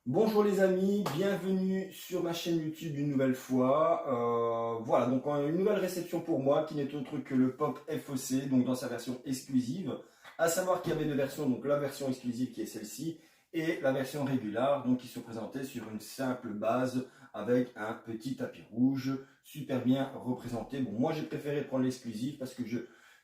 Bonjour les amis, bienvenue sur ma chaîne YouTube une nouvelle fois. Voilà, donc une nouvelle réception pour moi qui n'est autre que le Pop FOC, donc dans sa version exclusive. À savoir qu'il y avait deux versions, donc la version exclusive qui est celle-ci et la version régulière, donc qui se présentait sur une simple base avec un petit tapis rouge, super bien représenté. Bon, moi j'ai préféré prendre l'exclusive parce que je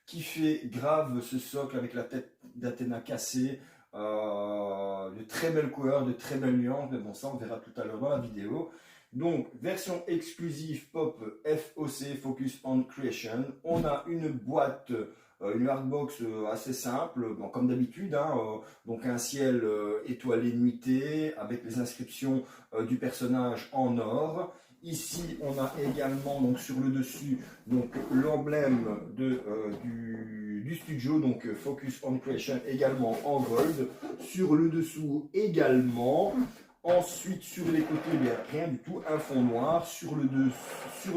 kiffais grave ce socle avec la tête d'Athéna cassée. De très belles couleurs, de très belles nuances, mais bon, ça on verra tout à l'heure dans la vidéo. Donc, version exclusive Pop FOC, Focus on Creation. On a une boîte, une hardbox assez simple, bon, comme d'habitude, hein, donc un ciel étoilé nuité avec les inscriptions du personnage en or. Ici, on a également donc sur le dessus donc l'emblème du studio, donc Focus on Creation également en gold. Sur le dessous également. Ensuite, sur les côtés, bien, rien du tout, un fond noir. Sur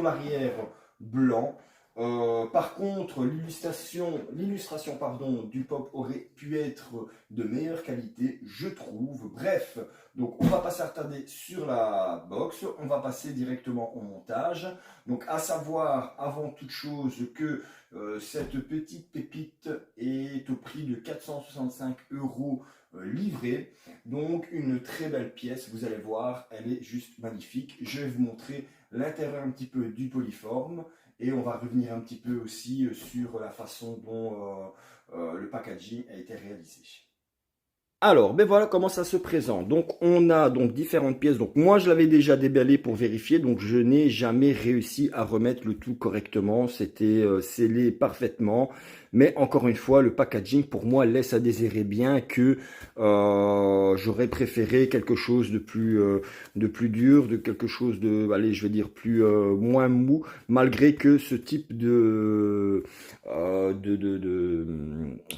l'arrière, blanc. Par contre, l'illustration pardon, du pop aurait pu être de meilleure qualité, je trouve. Bref, donc on va pas s'attarder sur la box, on va passer directement au montage. Donc à savoir, avant toute chose, que cette petite pépite est au prix de 465 € livrée. Donc une très belle pièce, vous allez voir, elle est juste magnifique. Je vais vous montrer l'intérieur un petit peu du polyforme. Et on va revenir un petit peu aussi sur la façon dont le packaging a été réalisé. Alors, ben voilà comment ça se présente. Donc, on a donc différentes pièces. Donc, moi, je l'avais déjà déballé pour vérifier. Donc, je n'ai jamais réussi à remettre le tout correctement. C'était scellé parfaitement. Mais encore une fois, le packaging, pour moi, laisse à désirer bien que j'aurais préféré quelque chose de plus dur, de quelque chose de, allez, je vais dire, moins mou, malgré que ce type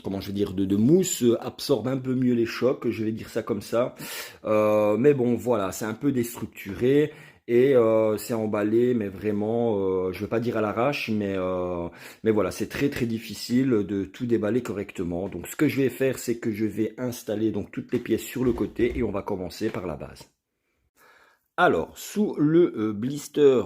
comment je vais dire, de mousse absorbe un peu mieux les chocs, je vais dire ça comme ça. Mais bon, voilà, c'est un peu déstructuré et c'est emballé, mais vraiment, je ne veux pas dire à l'arrache, mais voilà, c'est très très difficile de tout déballer correctement. Donc, ce que je vais faire, c'est que je vais installer donc toutes les pièces sur le côté et on va commencer par la base. Alors, sous le blister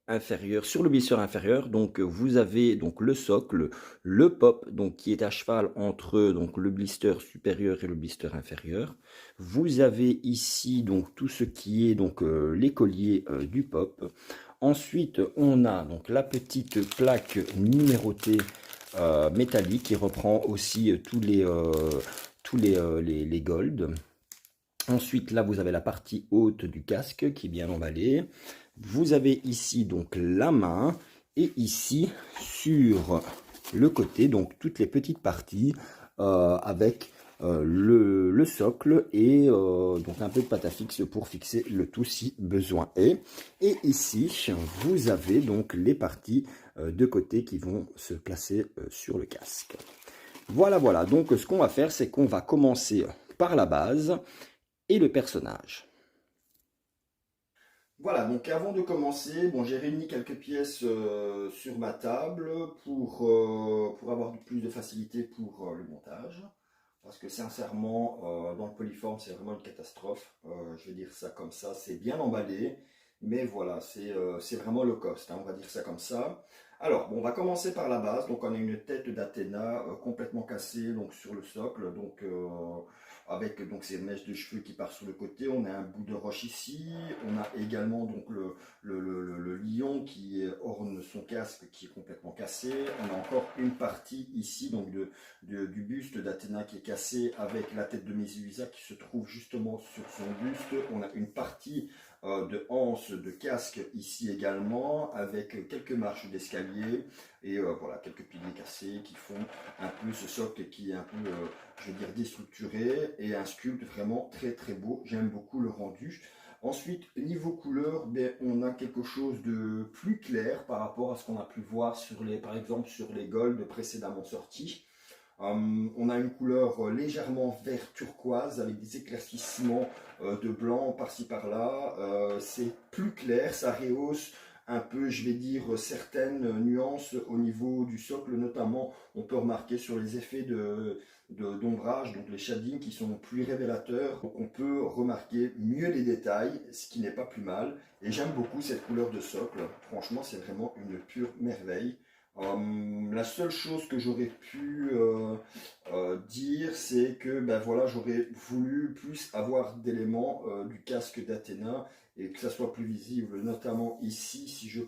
inférieur, sur le blister inférieur, donc vous avez donc le socle, le pop, donc qui est à cheval entre donc le blister supérieur et le blister inférieur. Vous avez ici donc tout ce qui est donc les colliers du pop. Ensuite, on a donc la petite plaque numérotée métallique qui reprend aussi les gold. Ensuite, là, vous avez la partie haute du casque qui est bien emballée. Vous avez ici donc la main et ici sur le côté, donc toutes les petites parties avec le socle et donc un peu de pâte à fixe pour fixer le tout si besoin est. Et ici, vous avez donc les parties de côté qui vont se placer sur le casque. Voilà, voilà. Donc, ce qu'on va faire, c'est qu'on va commencer par la base et le personnage. Voilà, donc avant de commencer, bon, j'ai réuni quelques pièces sur ma table pour avoir plus de facilité pour le montage. Parce que sincèrement, dans le polyforme, c'est vraiment une catastrophe. Je vais dire ça comme ça, c'est bien emballé, mais voilà, c'est vraiment low cost, hein, on va dire ça comme ça. Alors, bon, on va commencer par la base. Donc, on a une tête d'Athéna complètement cassée donc, sur le socle. Donc, avec donc ces mèches de cheveux qui partent sur le côté. On a un bout de roche ici. On a également donc le lion qui orne son casque qui est complètement cassé. On a encore une partie ici donc du buste d'Athéna qui est cassé avec la tête de Medusa qui se trouve justement sur son buste. On a une partie de anse de casque ici également avec quelques marches d'escalier et voilà quelques piliers cassés qui font un peu ce socle qui est un peu je veux dire déstructuré et un sculpte vraiment très très beau, j'aime beaucoup le rendu. Ensuite, niveau couleur, ben, on a quelque chose de plus clair par rapport à ce qu'on a pu voir par exemple sur les golds précédemment sortis. On a une couleur légèrement vert turquoise avec des éclaircissements de blanc par-ci par-là. C'est plus clair, ça rehausse un peu, je vais dire, certaines nuances au niveau du socle, notamment on peut remarquer sur les effets d'ombrage, donc les shadings qui sont plus révélateurs. Donc on peut remarquer mieux les détails, ce qui n'est pas plus mal. Et j'aime beaucoup cette couleur de socle. Franchement, c'est vraiment une pure merveille. La seule chose que j'aurais pu dire, c'est que ben voilà, j'aurais voulu plus avoir d'éléments du casque d'Athéna et que ça soit plus visible, notamment ici, si je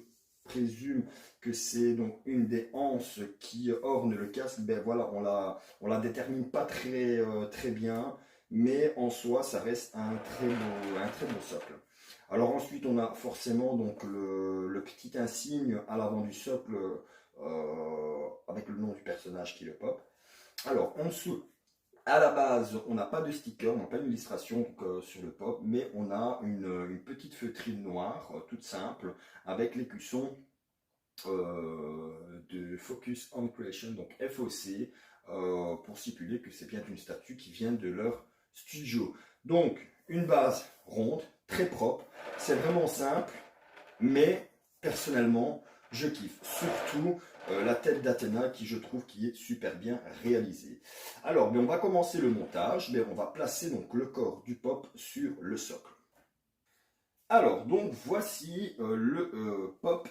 présume que c'est donc une des anses qui orne le casque, ben voilà, on la détermine pas très bien, mais en soi, ça reste un très beau socle. Alors ensuite, on a forcément donc le petit insigne à l'avant du socle avec le nom du personnage qui est le pop. Alors en dessous, à la base, on n'a pas de sticker, on n'a pas d'illustration sur le pop, mais on a une petite feutrine noire, toute simple, avec l'écusson de Focus on Creation, donc FOC, pour stipuler que c'est bien une statue qui vient de leur studio. Donc, une base ronde, très propre, c'est vraiment simple, mais personnellement, je kiffe. Surtout la tête d'Athéna qui je trouve qui est super bien réalisée. Alors, on va commencer le montage. On va placer donc le corps du pop sur le socle. Alors, donc voici le pop.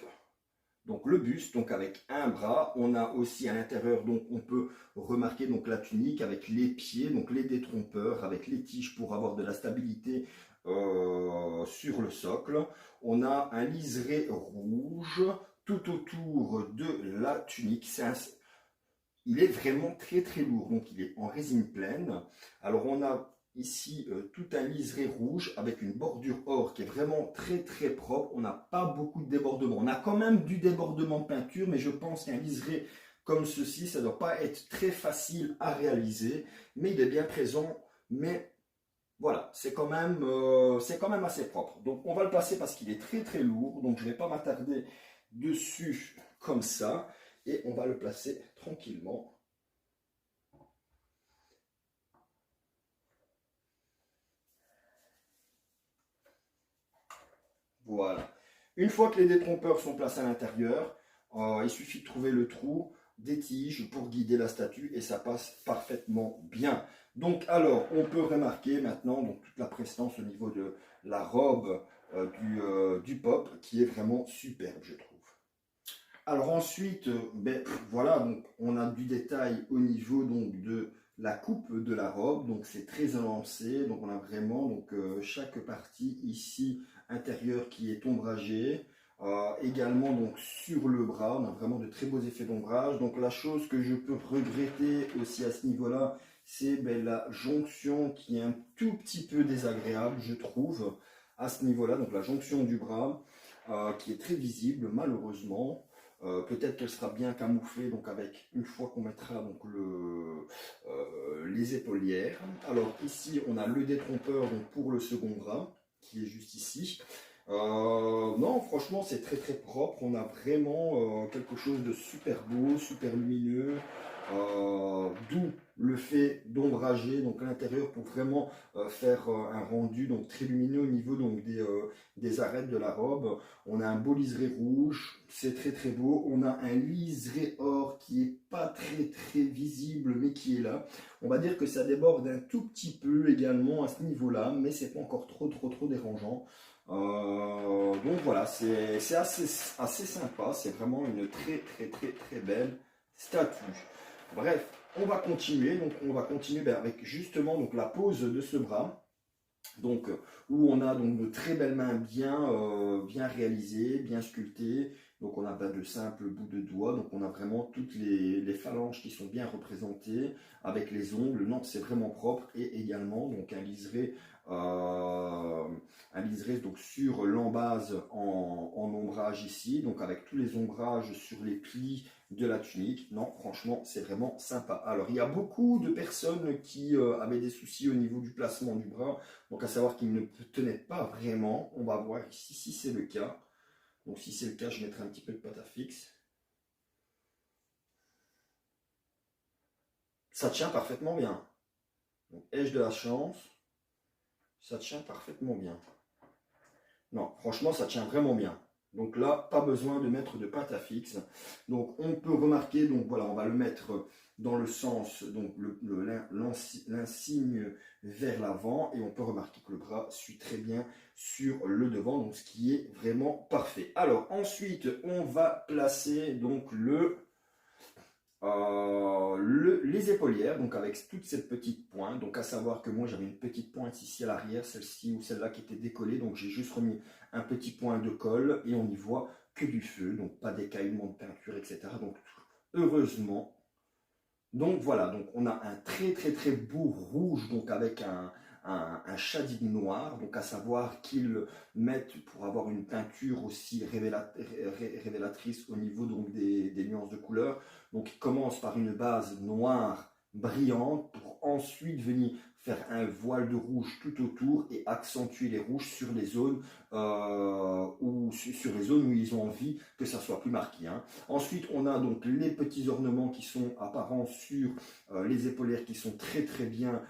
Donc le buste, donc avec un bras, on a aussi à l'intérieur, donc on peut remarquer donc la tunique avec les pieds, donc les détrompeurs, avec les tiges pour avoir de la stabilité sur le socle. On a un liseré rouge tout autour de la tunique. Il est vraiment très lourd, donc il est en résine pleine. Alors on a ici tout un liseré rouge avec une bordure or qui est vraiment très propre. On n'a pas beaucoup de débordement. On a quand même du débordement de peinture, mais je pense qu'un liseré comme ceci, ça ne doit pas être très facile à réaliser, mais il est bien présent. Mais voilà, c'est quand même assez propre. Donc on va le placer parce qu'il est très lourd, donc je ne vais pas m'attarder dessus comme ça, et on va le placer tranquillement. Voilà. Une fois que les détrompeurs sont placés à l'intérieur, il suffit de trouver le trou des tiges pour guider la statue et ça passe parfaitement bien. Donc alors, on peut remarquer maintenant donc, toute la prestance au niveau de la robe du pop qui est vraiment superbe, je trouve. Alors ensuite, voilà, donc on a du détail au niveau donc, de la coupe de la robe, donc c'est très élancé, donc on a vraiment donc, chaque partie ici intérieure qui est ombragée, également donc sur le bras, on a vraiment de très beaux effets d'ombrage. Donc la chose que je peux regretter aussi à ce niveau-là, c'est la jonction qui est un tout petit peu désagréable, je trouve, à ce niveau-là, donc la jonction du bras, qui est très visible malheureusement. Peut-être qu'elle sera bien camouflée donc avec une fois qu'on mettra donc les épaulières. Alors ici on a le détrompeur donc pour le second bras qui est juste ici. Non, franchement c'est très propre. On a vraiment quelque chose de super beau, super lumineux. D'où le fait d'ombrager donc l'intérieur pour vraiment faire un rendu donc très lumineux au niveau donc des arêtes de la robe. On a un beau liseré rouge, c'est très beau. On a un liseré or qui est pas très visible mais qui est là. On va dire que ça déborde un tout petit peu également à ce niveau là, mais c'est pas encore trop dérangeant. Donc voilà, c'est assez sympa, c'est vraiment une très belle statue. Bref, on va continuer. Donc, on va continuer avec justement donc, la pose de ce bras. Donc, où on a donc de très belles mains bien réalisées, bien sculptées. Donc, on a de simples bouts de doigts. Donc, on a vraiment toutes les phalanges qui sont bien représentées avec les ongles. Non, c'est vraiment propre. Et également, donc, un liseré donc, sur l'embase en ombrage ici. Donc, avec tous les ombrages sur les plis de la tunique. Non, franchement, c'est vraiment sympa. Alors, il y a beaucoup de personnes qui avaient des soucis au niveau du placement du bras. Donc, à savoir qu'il ne tenait pas vraiment. On va voir ici si c'est le cas. Donc, si c'est le cas, je mettrai un petit peu de pâte à fixe. Ça tient parfaitement bien. Donc, ai-je de la chance? Ça tient parfaitement bien. Non, franchement, ça tient vraiment bien. Donc là, pas besoin de mettre de pâte à fixe. Donc on peut remarquer, donc voilà, on va le mettre dans le sens, donc l'insigne vers l'avant, et on peut remarquer que le bras suit très bien sur le devant, donc ce qui est vraiment parfait. Alors ensuite, on va placer donc les épaulières, donc avec toutes ces petites pointes. Donc à savoir que moi j'avais une petite pointe ici à l'arrière, celle-ci ou celle-là qui était décollée, donc j'ai juste remis un petit point de colle et on n'y voit que du feu, donc pas d'écaillement de peinture, etc. Donc heureusement. Donc voilà, donc on a un très très très beau rouge, donc avec un shading noir, donc à savoir qu'ils mettent pour avoir une peinture aussi révélatrice au niveau donc des nuances de couleurs. Donc ils commencent par une base noire brillante pour ensuite venir faire un voile de rouge tout autour et accentuer les rouges sur les zones sur les zones où ils ont envie que ça soit plus marqué. Hein. Ensuite, on a donc les petits ornements qui sont apparents sur les épaulières qui sont très très bien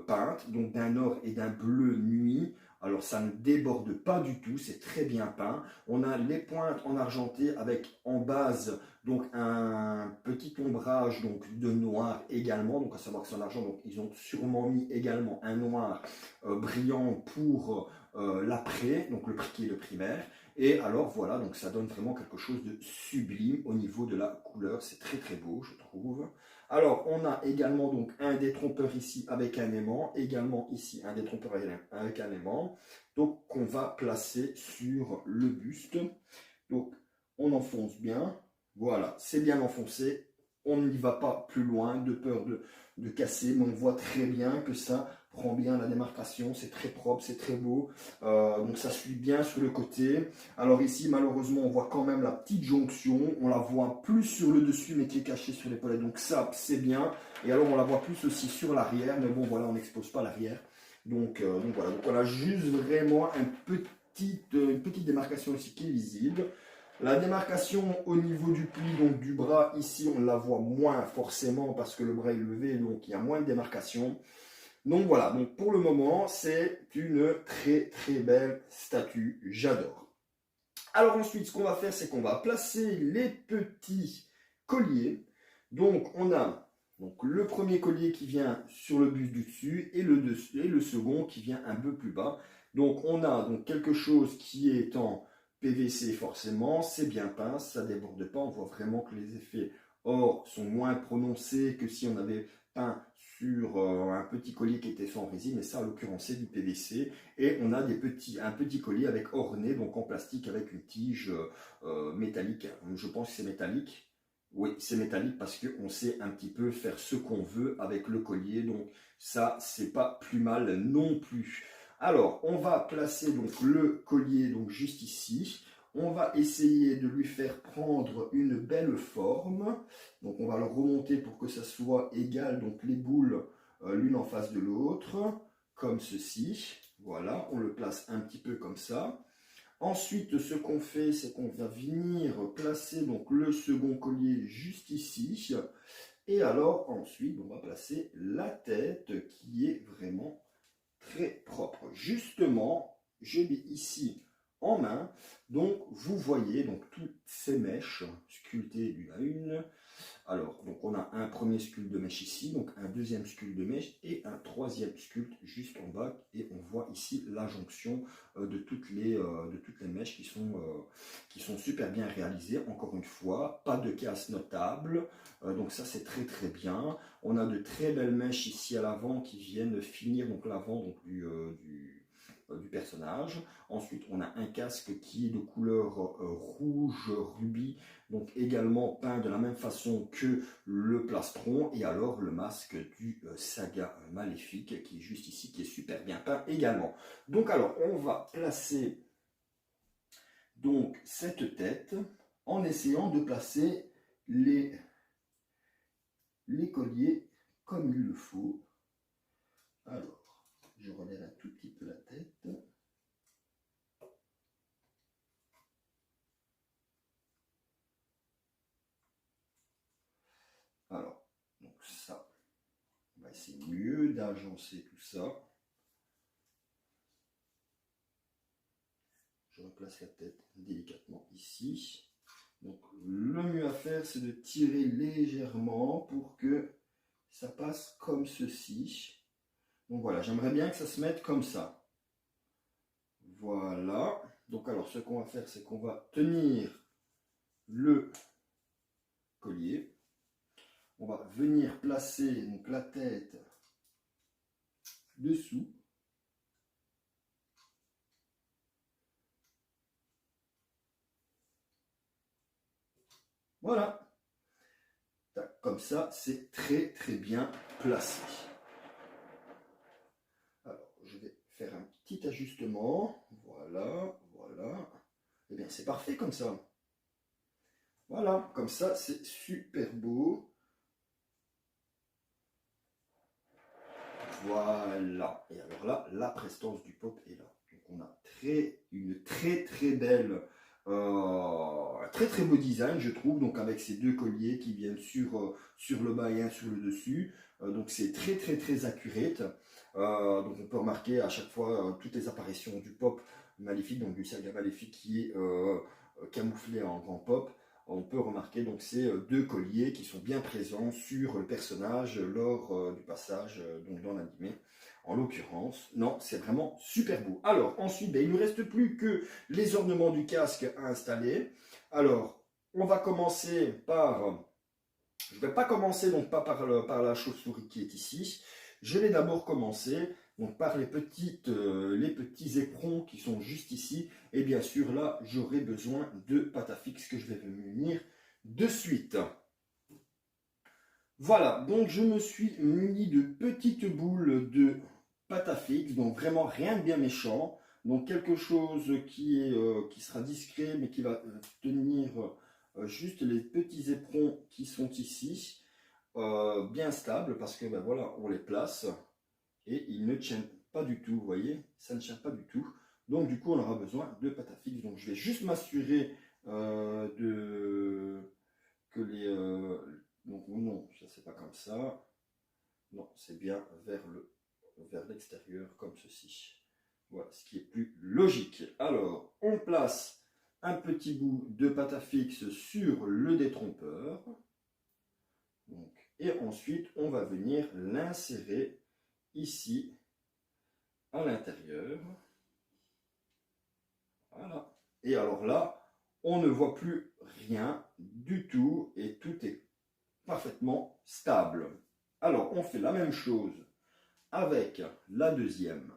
peintes, donc d'un or et d'un bleu nuit. Alors ça ne déborde pas du tout, c'est très bien peint. On a les pointes en argenté avec en base donc un petit ombrage donc de noir également, donc à savoir que c'est en argent, donc ils ont sûrement mis également un noir brillant pour l'après, donc le qui est le primaire. Et alors voilà, donc ça donne vraiment quelque chose de sublime au niveau de la couleur, c'est très très beau je trouve. Alors on a également donc un détrompeur ici avec un aimant, également ici un détrompeur avec un aimant, donc qu'on va placer sur le buste. Donc on enfonce bien, voilà, c'est bien enfoncé, on n'y va pas plus loin de peur de casser, mais on voit très bien que ça prend bien la démarcation, c'est très propre, c'est très beau, donc ça suit bien sur le côté. Alors ici malheureusement on voit quand même la petite jonction, on la voit plus sur le dessus mais qui est cachée sur l'épaulette, donc ça c'est bien, et alors on la voit plus aussi sur l'arrière, mais bon voilà on n'expose pas l'arrière, donc voilà, donc on a juste vraiment une petite démarcation ici qui est visible. La démarcation au niveau du pli, donc du bras, ici on la voit moins forcément parce que le bras est levé, donc il y a moins de démarcation. Donc voilà, donc pour le moment, c'est une très très belle statue, j'adore. Alors ensuite, ce qu'on va faire, c'est qu'on va placer les petits colliers. Donc on a donc, le premier collier qui vient sur le buste du dessus et le second qui vient un peu plus bas. Donc on a donc quelque chose qui est en PVC forcément, c'est bien peint, ça ne déborde pas, on voit vraiment que les effets or sont moins prononcés que si on avait peint sur un petit collier qui était sans résine, mais ça en l'occurrence c'est du PVC, et on a un petit collier avec orné, donc en plastique avec une tige métallique, je pense que c'est métallique. Oui, c'est métallique parce qu'on sait un petit peu faire ce qu'on veut avec le collier, donc ça c'est pas plus mal non plus. Alors, on va placer donc le collier donc juste ici. On va essayer de lui faire prendre une belle forme. Donc, on va le remonter pour que ça soit égal. Donc, les boules l'une en face de l'autre, comme ceci. Voilà, on le place un petit peu comme ça. Ensuite, ce qu'on fait, c'est qu'on va venir placer donc le second collier juste ici. Et alors, ensuite, on va placer la tête qui est vraiment très propre. Justement, je l'ai ici en main. Donc, vous voyez donc toutes ces mèches sculptées d'une à une. Alors, donc on a un premier sculpte de mèche ici, donc un deuxième sculpte de mèche et un troisième sculpte juste en bas. Et on voit ici la jonction de toutes les mèches qui sont super bien réalisées. Encore une fois, pas de casse notable. Donc ça, c'est très très bien. On a de très belles mèches ici à l'avant qui viennent finir donc l'avant du personnage. Ensuite, on a un casque qui est de couleur rouge rubis, donc également peint de la même façon que le plastron, et alors le masque du Saga Maléfique qui est juste ici, qui est super bien peint également. Donc alors, on va placer donc cette tête en essayant de placer les colliers comme il le faut. Alors, je relève un tout petit peu la tête. Alors, donc ça, on va essayer mieux d'agencer tout ça. Je place la tête délicatement ici. Donc le mieux à faire, c'est de tirer légèrement pour que ça passe comme ceci. Donc voilà, j'aimerais bien que ça se mette comme ça. Voilà. Donc alors ce qu'on va faire, c'est qu'on va tenir le collier. On va venir placer donc la tête dessous. Voilà. Comme ça, c'est très très bien placé. Alors, je vais faire un petit ajustement. Voilà, voilà. Eh bien, c'est parfait comme ça. Voilà, comme ça, c'est super beau. Voilà. Et alors là, la prestance du pop est là. Donc on a une très très belle, très très beau design, je trouve. Donc avec ces deux colliers qui viennent sur le bas et un sur le dessus. Donc c'est très très très accurate. Donc on peut remarquer à chaque fois toutes les apparitions du pop maléfique, donc du saga maléfique qui est camouflé en grand pop. On peut remarquer donc ces deux colliers qui sont bien présents sur le personnage lors du passage donc dans l'animé. En l'occurrence, non, c'est vraiment super beau. Alors ensuite, il ne nous reste plus que les ornements du casque à installer. Alors, on va commencer par... Je ne vais pas commencer donc pas par la chauve-souris qui est ici. Je vais d'abord commencer donc par les petits éperons qui sont juste ici. Et bien sûr, là, j'aurai besoin de pâte à fixe que je vais munir de suite. Voilà, donc je me suis muni de petites boules de pâte à fixe, donc vraiment rien de bien méchant. Donc quelque chose qui sera discret, mais qui va tenir juste les petits éperons qui sont ici, bien stables, parce que ben voilà, on les place et ils ne tiennent pas du tout, vous voyez, ça ne tient pas du tout. Donc du coup, on aura besoin de pâte à fixe. Donc je vais juste m'assurer que les... donc non, ça c'est pas comme ça. Non, c'est bien vers l'extérieur, comme ceci. Voilà, ce qui est plus logique. Alors, on place un petit bout de pâte à fixe sur le détrompeur. Donc, et ensuite, on va venir l'insérer ici, à l'intérieur. Voilà. Et alors là, on ne voit plus rien du tout et tout est parfaitement stable. Alors, on fait la même chose avec la deuxième.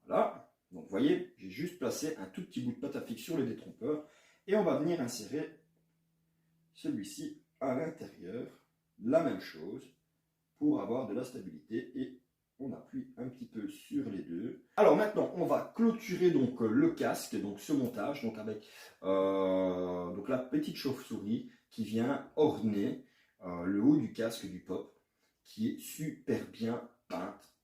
Voilà. Donc, vous voyez, j'ai juste placé un tout petit bout de pâte à fixe sur le détrompeur et on va venir insérer celui-ci à l'intérieur. La même chose pour avoir de la stabilité et on appuie un petit peu sur les deux. Alors maintenant, on va clôturer donc le casque, donc ce montage, donc avec donc la petite chauve-souris qui vient orner le haut du casque du pop, qui est super bien peinte,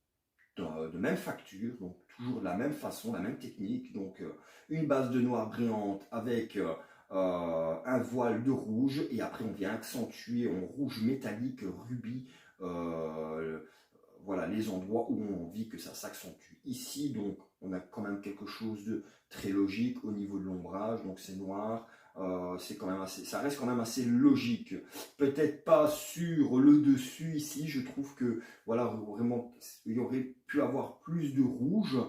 de même facture, donc toujours de la même façon, la même technique. Donc une base de noir brillante avec un voile de rouge et après on vient accentuer en rouge métallique rubis voilà les endroits où on a envie que ça s'accentue ici. Donc on a quand même quelque chose de très logique au niveau de l'ombrage, donc c'est noir, c'est quand même assez, ça reste quand même assez logique. Peut-être pas sur le dessus ici, je trouve que voilà vraiment il y aurait pu avoir plus de rouge,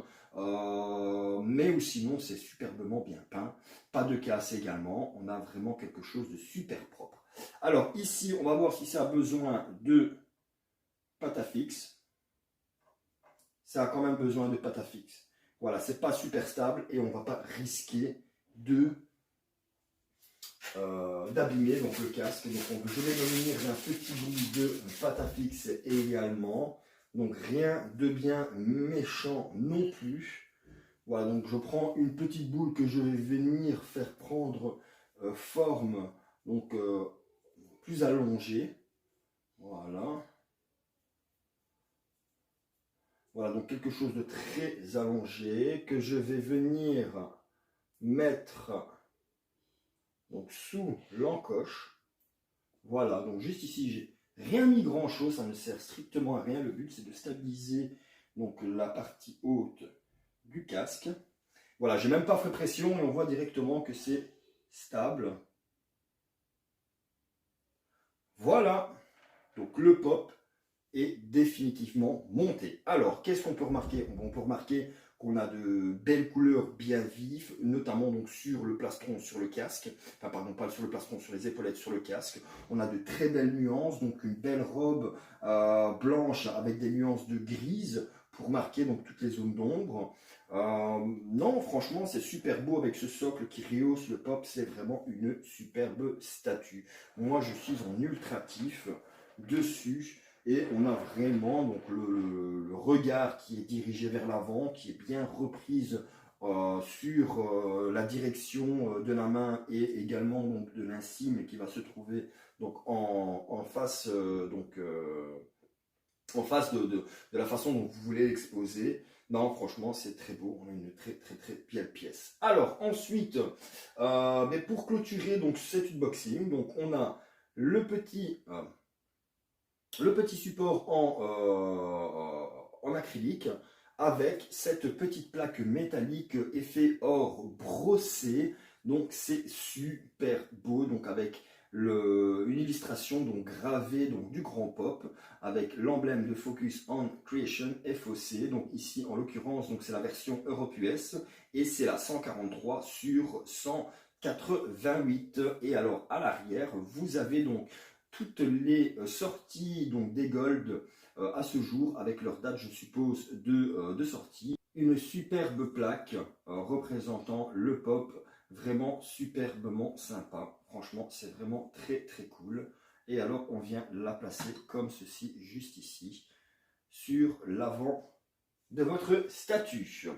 mais sinon c'est superbement bien peint, pas de casse également, on a vraiment quelque chose de super propre. Alors ici on va voir si ça a besoin de pâte à fixe. Ça a quand même besoin de pâte à fixe. Voilà, c'est pas super stable et on va pas risquer d'abîmer donc le casque. Donc je vais me munir d'un petit bout de pâte à fixe également. Donc rien de bien méchant non plus. Voilà, donc je prends une petite boule que je vais venir faire prendre forme donc plus allongée. Voilà. Voilà, donc quelque chose de très allongé que je vais venir mettre donc sous l'encoche. Voilà, donc juste ici, j'ai rien mis grand chose, ça ne sert strictement à rien. Le but c'est de stabiliser donc la partie haute du casque. Voilà, j'ai même pas fait pression et on voit directement que c'est stable. Voilà, donc le pop est définitivement monté. Alors, qu'est-ce qu'on peut remarquer? On peut remarquer qu'on a de belles couleurs bien vives, notamment donc sur le plastron, sur le casque. Enfin, pardon, pas sur le plastron, sur les épaulettes, sur le casque. On a de très belles nuances, donc une belle robe blanche avec des nuances de grise pour marquer donc toutes les zones d'ombre. Non, franchement, c'est super beau avec ce socle qui rehausse le pop. C'est vraiment une superbe statue. Moi, je suis en ultratif dessus. Et on a vraiment donc, le regard qui est dirigé vers l'avant, qui est bien reprise sur la direction de la main et également donc, de l'insigne qui va se trouver donc, en face, en face de la façon dont vous voulez l'exposer. Non, franchement, c'est très beau. On a une très belle pièce. Alors, ensuite, mais pour clôturer donc, cet unboxing, donc, on a le petit support en acrylique avec cette petite plaque métallique effet or brossé. Donc c'est super beau, donc avec une illustration donc gravée donc du grand pop avec l'emblème de Focus on Creation FOC. Donc ici en l'occurrence donc c'est la version Europe US et c'est la 143 sur 188. Et alors à l'arrière vous avez donc toutes les sorties donc des Gold à ce jour avec leur date je suppose de sortie. Une superbe plaque représentant le pop, vraiment superbement sympa. Franchement c'est vraiment très cool. Et alors on vient la placer comme ceci juste ici sur l'avant de votre statue.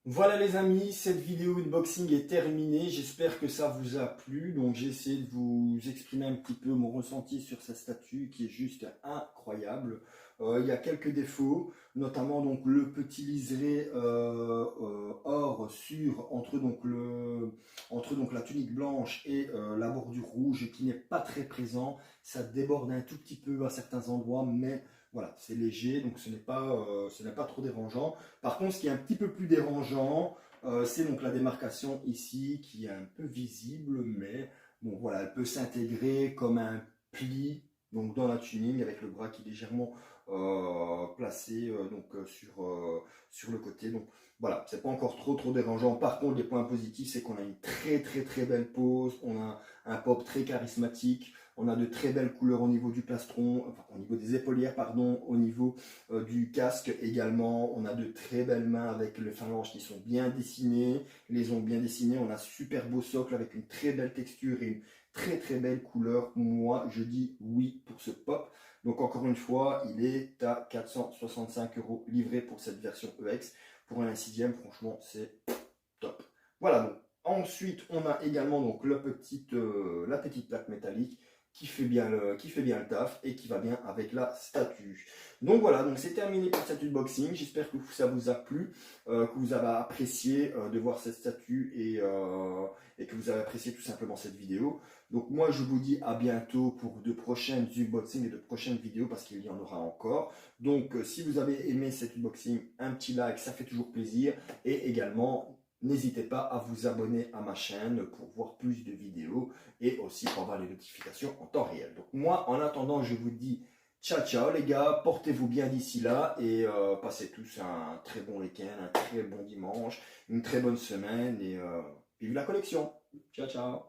Voilà les amis, cette vidéo unboxing est terminée, j'espère que ça vous a plu. Donc j'ai essayé de vous exprimer un petit peu mon ressenti sur cette statue qui est juste incroyable. Il y a quelques défauts, notamment donc le petit liseré or sur entre donc la tunique blanche et la bordure rouge qui n'est pas très présent. Ça déborde un tout petit peu à certains endroits, mais voilà, c'est léger, donc ce n'est pas trop dérangeant. Par contre, ce qui est un petit peu plus dérangeant, c'est donc la démarcation ici qui est un peu visible, mais bon voilà, elle peut s'intégrer comme un pli donc dans la tunique avec le bras qui est légèrement placé sur le côté. Donc voilà, c'est pas encore trop dérangeant. Par contre, les points positifs, c'est qu'on a une très belle pose, on a un pop très charismatique. On a de très belles couleurs au niveau du plastron, enfin, au niveau des épaulières, pardon, au niveau du casque également. On a de très belles mains avec les phalanges qui sont bien dessinées, les ongles bien dessinés. On a un super beau socle avec une très belle texture et une très belle couleur. Moi, je dis oui pour ce pop. Donc encore une fois, il est à 465 € livré pour cette version EX. Pour un 6e, franchement, c'est top. Voilà, donc ensuite, on a également donc, la petite plaque métallique qui fait bien le taf et qui va bien avec la statue. Donc voilà, donc c'est terminé pour cet unboxing. J'espère que ça vous a plu, que vous avez apprécié de voir cette statue et que vous avez apprécié tout simplement cette vidéo. Donc moi je vous dis à bientôt pour de prochaines unboxings et de prochaines vidéos parce qu'il y en aura encore. Donc si vous avez aimé cet unboxing, un petit like, ça fait toujours plaisir. Et également, n'hésitez pas à vous abonner à ma chaîne pour voir plus de vidéos et aussi pour avoir les notifications en temps réel. Donc moi, en attendant, je vous dis ciao les gars, portez-vous bien d'ici là et passez tous un très bon week-end, un très bon dimanche, une très bonne semaine et vive la collection. Ciao.